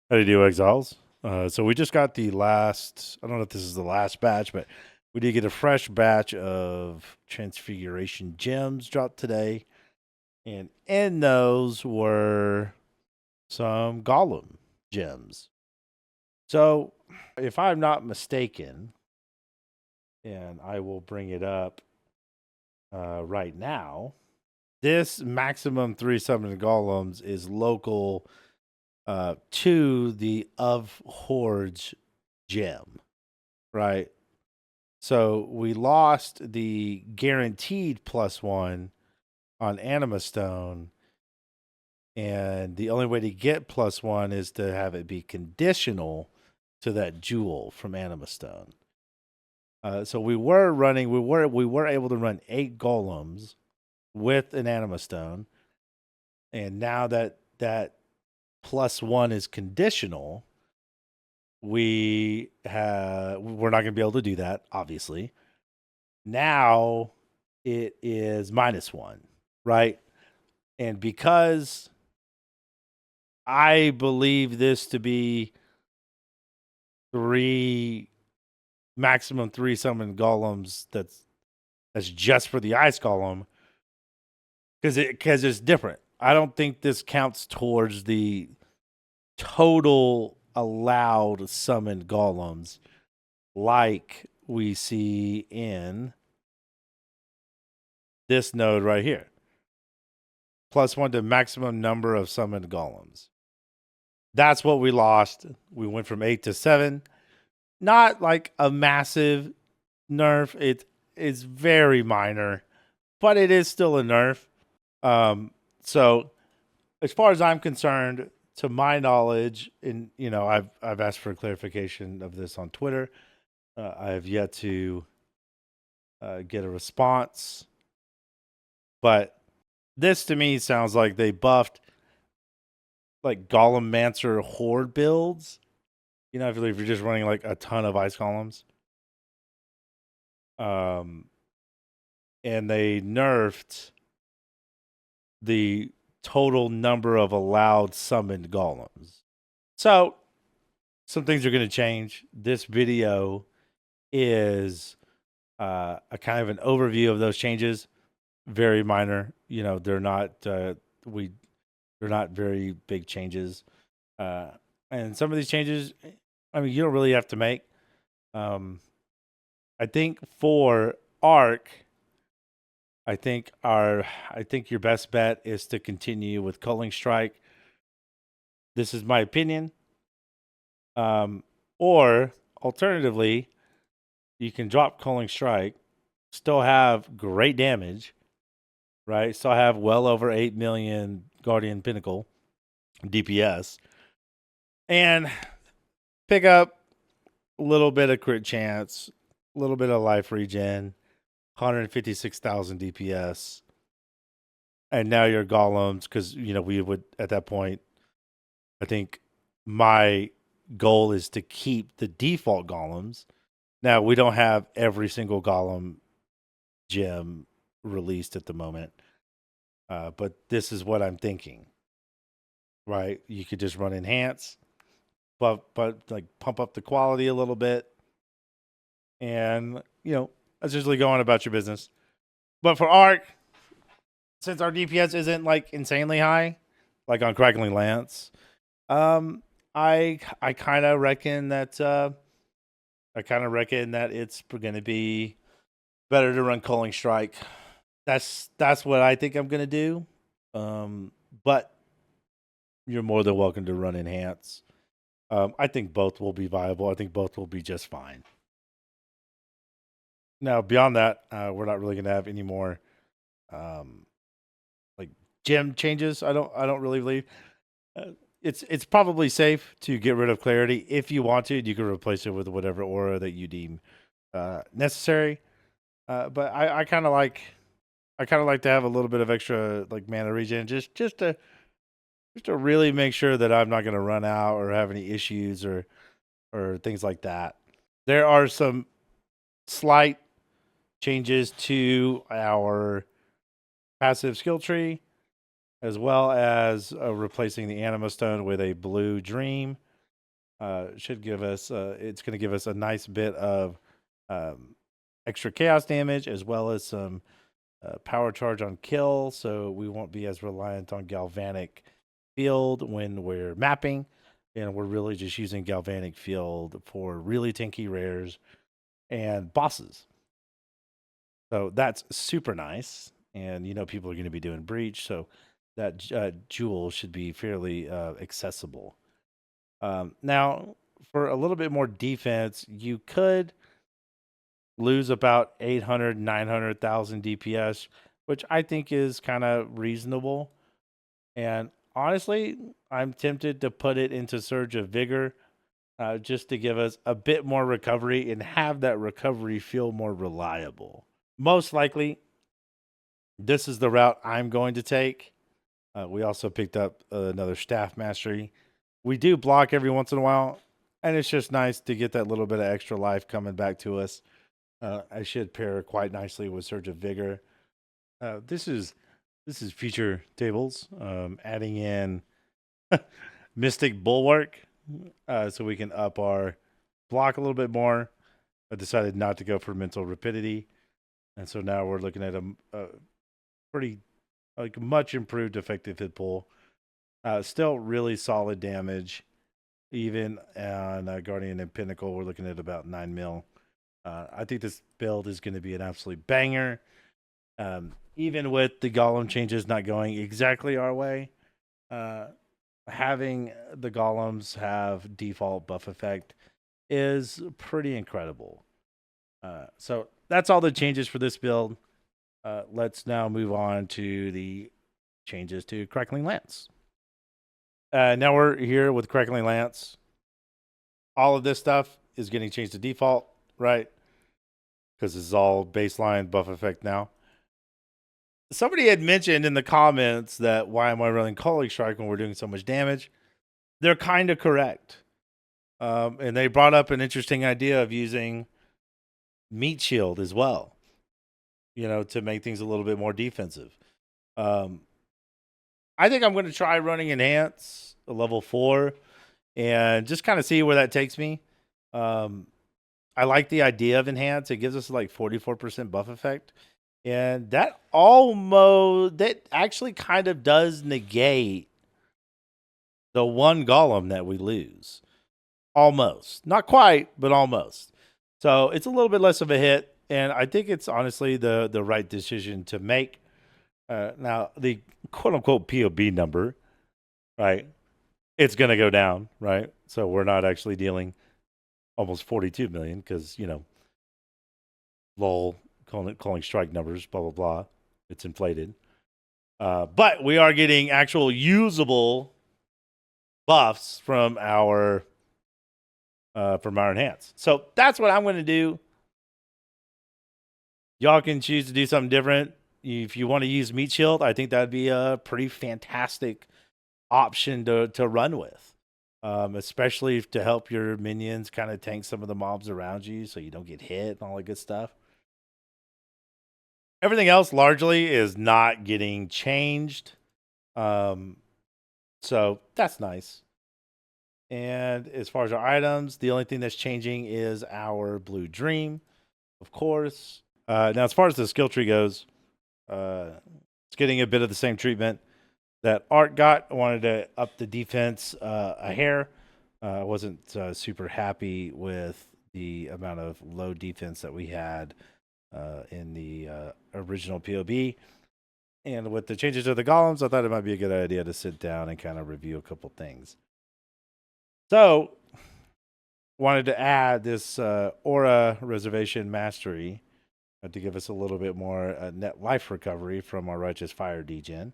How do you do, Exiles? So we just got the last, I don't know if this is the last batch, but we did get a fresh batch of Transfiguration Gems dropped today. And in those were some Golem Gems. So if I'm not mistaken, and I will bring it up right now, this maximum 3 summon golems is local to the of Hordes gem, right? So we lost the guaranteed +1 on Anima Stone, and the only way to get +1 is to have it be conditional to that jewel from Anima Stone. So we were able to run 8 golems with an Anima Stone, and now that that +1 is conditional, we're not going to be able to do that, obviously. Now it is -1, right? And because I believe this to be maximum 3 summon golems, that's just for the ice golem, because it's different. I don't think this counts towards the total allowed summon golems like we see in this node right here. +1 to maximum number of summoned golems. That's what we lost. We went from 8 to 7. Not like a massive nerf. It's very minor, but it is still a nerf. So as far as I'm concerned, to my knowledge, and I've asked for clarification of this on Twitter. I have yet to get a response, but this to me sounds like they buffed like Golem Mancer Horde builds. If you're just running like a ton of ice columns. And they nerfed the total number of allowed summoned golems. So some things are going to change. This video is a kind of an overview of those changes. Very minor. They're not they're not very big changes. And some of these changes, I mean, you don't really have to make. I think for Arc, I think your best bet is to continue with Culling Strike. This is my opinion. Or alternatively, you can drop Culling Strike, still have great damage, right? Still have well over 8 million Guardian Pinnacle DPS, and pick up a little bit of crit chance, a little bit of life regen, 156,000 DPS. And now your golems, because we would at that point, I think my goal is to keep the default golems. Now we don't have every single golem gem released at the moment, but this is what I'm thinking. Right, you could just run enhance, but like pump up the quality a little bit, and that's usually going about your business. But for Arc, since our DPS isn't like insanely high, like on Crackling Lance, I kind of reckon that it's going to be better to run Culling Strike. That's what I think I'm going to do. But you're more than welcome to run Enhance. I think both will be viable. I think both will be just fine. Now, beyond that, we're not really going to have any more like gem changes. I don't really believe. It's probably safe to get rid of Clarity. If you want to, you can replace it with whatever aura that you deem necessary. But I kind of like to have a little bit of extra like mana regen, just to really make sure that I'm not going to run out or have any issues or things like that. There are some slight changes to our passive skill tree, as well as replacing the Anima Stone with a blue Dream. should give us, it's going to give us a nice bit of extra chaos damage as well as some power charge on kill, so we won't be as reliant on galvanic field when we're mapping. And we're really just using galvanic field for really tanky rares and bosses. So that's super nice. And people are going to be doing breach, so that jewel should be fairly accessible. Now, for a little bit more defense, you could lose about 800, 900,000 DPS, which I think is kind of reasonable. And honestly, I'm tempted to put it into Surge of Vigor just to give us a bit more recovery and have that recovery feel more reliable. Most likely, this is the route I'm going to take. We also picked up another Staff Mastery. We do block every once in a while, and it's just nice to get that little bit of extra life coming back to us. I should pair quite nicely with Surge of Vigor. This is future tables, adding in Mystic Bulwark, so we can up our block a little bit more. I decided not to go for Mental Rapidity, and so now we're looking at a pretty much improved effective hit pull. Still really solid damage. Even on Guardian and Pinnacle, we're looking at about 9 mil. I think this build is going to be an absolute banger. Even with the golem changes not going exactly our way, having the golems have default buff effect is pretty incredible. So that's all the changes for this build. Let's now move on to the changes to Crackling Lance. Now we're here with Crackling Lance. All of this stuff is getting changed to default, right? Because it's all baseline buff effect now. Somebody had mentioned in the comments that why am I running Culling Strike when we're doing so much damage? They're kind of correct. And they brought up an interesting idea of using Meat Shield as well, to make things a little bit more defensive. I think I'm going to try running Enhance a level 4 and just kind of see where that takes me. I like the idea of Enhance. It gives us like 44% buff effect. And that actually kind of does negate the one golem that we lose. Almost. Not quite, but almost. So it's a little bit less of a hit. And I think it's honestly the right decision to make. Now, the quote-unquote POB number, right, it's going to go down, right? So we're not actually dealing almost 42 million because, lol, calling strike numbers, blah, blah, blah. It's inflated. But we are getting actual usable buffs from our enhance. So that's what I'm going to do. Y'all can choose to do something different. If you want to use Meat Shield, I think that'd be a pretty fantastic option to run with. Especially to help your minions kind of tank some of the mobs around you so you don't get hit and all that good stuff. Everything else largely is not getting changed. So that's nice. And as far as our items, the only thing that's changing is our Blue Dream, of course. Now, as far as the skill tree goes, it's getting a bit of the same treatment that Art got. I wanted to up the defense a hair. I wasn't super happy with the amount of low defense that we had in the original POB. And with the changes to the golems, I thought it might be a good idea to sit down and kind of review a couple things. So, wanted to add this Aura Reservation Mastery to give us a little bit more net life recovery from our Righteous Fire degen.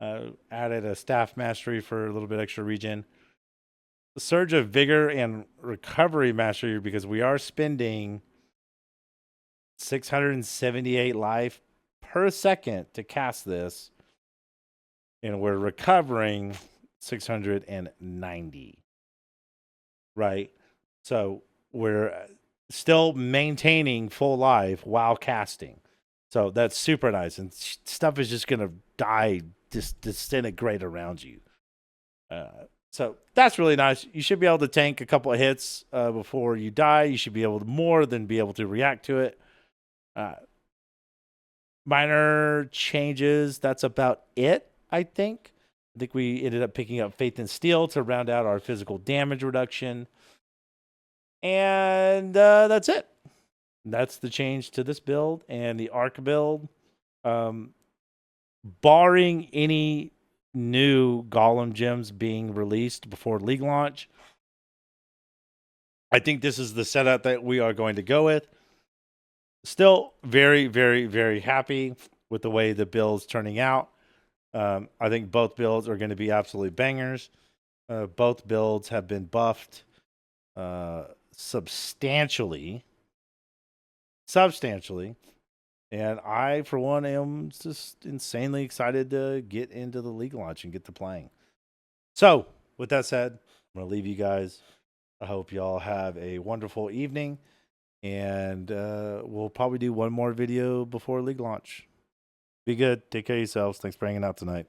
Added a Staff Mastery for a little bit extra regen. The Surge of Vigor and Recovery Mastery because we are spending 678 life per second to cast this. And we're recovering 690. Right? So we're still maintaining full life while casting. So that's super nice. And stuff is just going to die disintegrate around you. So that's really nice. You should be able to tank a couple of hits before you die. You should be able to more than be able to react to it. Minor changes. That's about it, I think. I think we ended up picking up Faith and Steel to round out our physical damage reduction. And that's it. That's the change to this build and the Arc build. Barring any new Golem Gems being released before League launch, I think this is the setup that we are going to go with. Still very, very, very happy with the way the build's turning out. I think both builds are going to be absolutely bangers. Both builds have been buffed substantially. And I, for one, am just insanely excited to get into the League launch and get to playing. So, with that said, I'm going to leave you guys. I hope y'all have a wonderful evening. And we'll probably do one more video before League launch. Be good. Take care of yourselves. Thanks for hanging out tonight.